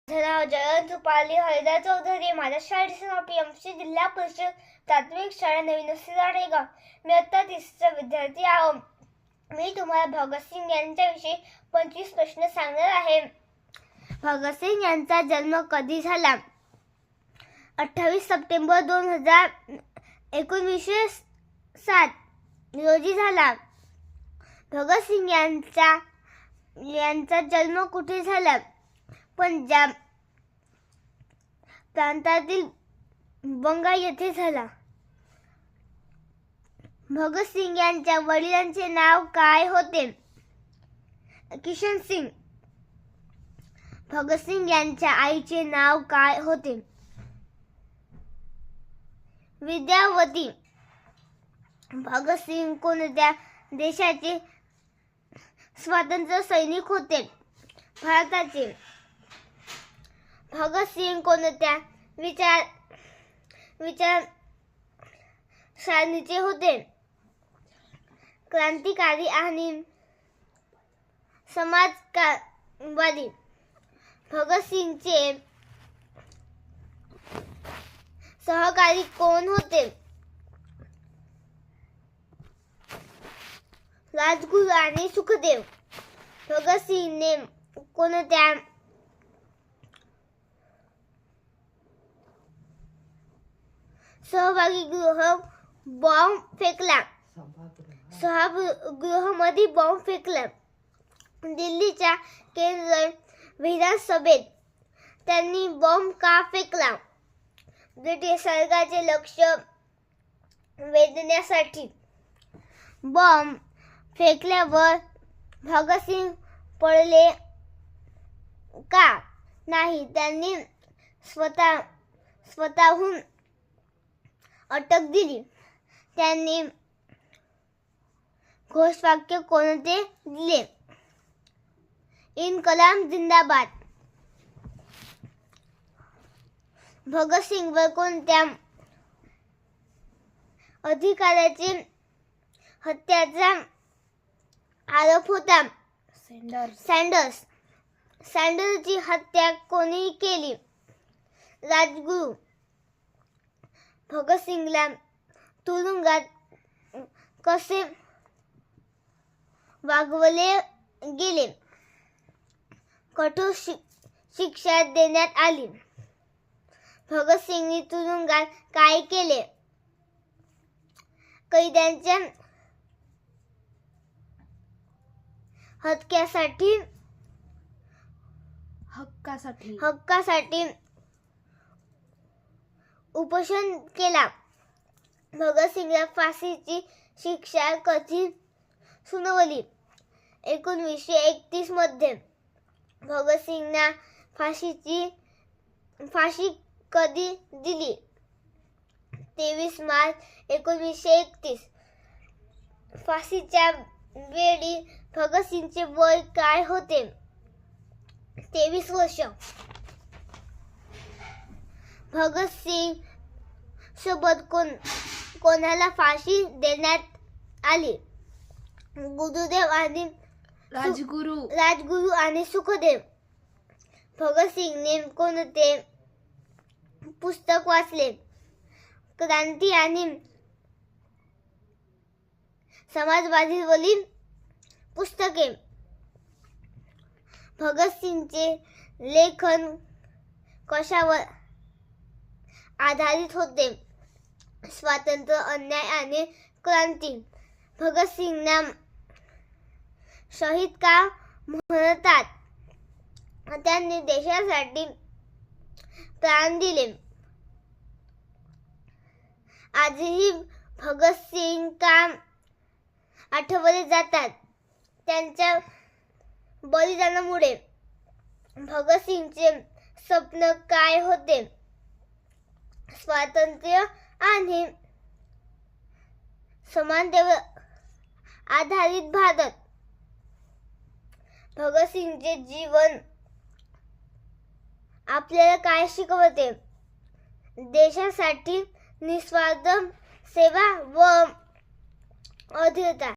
नाव जयंत रुपाली हरिदा चौधरी. माझ्या शाळेचे नाव पीएमसी जिल्हा परिषद प्राथमिक शाळा नवीन सिराडेगाव. मी आता 3रा विद्यार्थी आहे. मी तुम्हाला भगतसिंग यांच्याविषयी 25 प्रश्न सांगणार आहे. भगतसिंग यांचा जन्म कधी झाला? 28 सप्टेंबर 1907 रोजी झाला. भगतसिंग यांचा जन्म कुठे झाला? पंजाब प्रांतातील बंगा येथे झाला. भगतसिंग यांच्या वडिलांचे नाव काय होते? किशन सिंग. भगतसिंग यांच्या आईचे नाव काय होते? विद्यावती. भगतसिंग कोणत्या देशाचे स्वातंत्र्य सैनिक होते? भारताचे. भगतसिंग कोणत्या विचारसरणीचे होते? क्रांतिकारी आणि समाजवादी. भगतसिंगचे सहकारी कोण होते? राजगुरू आणि सुखदेव. भगतसिंगने कोणत्या सभागृहात बॉम्ब फेकला? सभागृहामध्ये बॉम्ब फेकला. दिल्लीच्या केंद्रीय विधानसभेत त्यांनी बॉम्ब का फेकला? ब्रिटिश सरकारचे लक्ष वेधण्यासाठी. बॉम्ब फेकल्यावर भगतसिंग पळले का नाही? त्यांनी स्वतःहून अटक दिली. त्यांनी घोषवाक्य कोणते दिले? इन्कलाब जिंदाबाद. भगतसिंगवर कोणत्या अधिकाऱ्याची हत्येचा आरोप होता? सँडर्स. सँडर्सची हत्या कोणी केली? राजगुरू. भगतसिंगला तुरुंगात कसे वागवले गेले? कठोर शिक्षा देण्यात आली. भगतसिंगने तुरुंगात काय केले? कैद्यांच्या हक्कासाठी उपोषण केला. भगतसिंगला फाशीची शिक्षा कधी सुनावली? 1931 मध्ये. भगतसिंगना फाशी कधी दिली? 23 मार्च 1931. फाशीच्या वेळी भगतसिंगचे वय काय होते? 23 वर्ष. भगतसिंग सोबत कोणाला फाशी देण्यात आली? गुरुदेव आणि राजगुरू आणि सुखदेव. भगतसिंगने कोणते पुस्तक वाचले? क्रांती आणि समाजवादीवरील पुस्तके. भगतसिंगचे लेखन कशावर आधारित होते? स्वातंत्र्य, अन्याय आणि क्रांती. भगतसिंगना शहीद का म्हणतात? त्यांनी देशासाठी प्राण दिले. आजही भगतसिंग का आठवले जातात? त्यांच्या बलिदानामुळे. भगतसिंगचे स्वप्न काय होते? स्वातंत्र्य आणि समानतेवर आधारित भारत. भगतसिंगचे जीवन आपल्याला काय शिकवते? देशासाठी निस्वार्थ सेवा व अधीरता.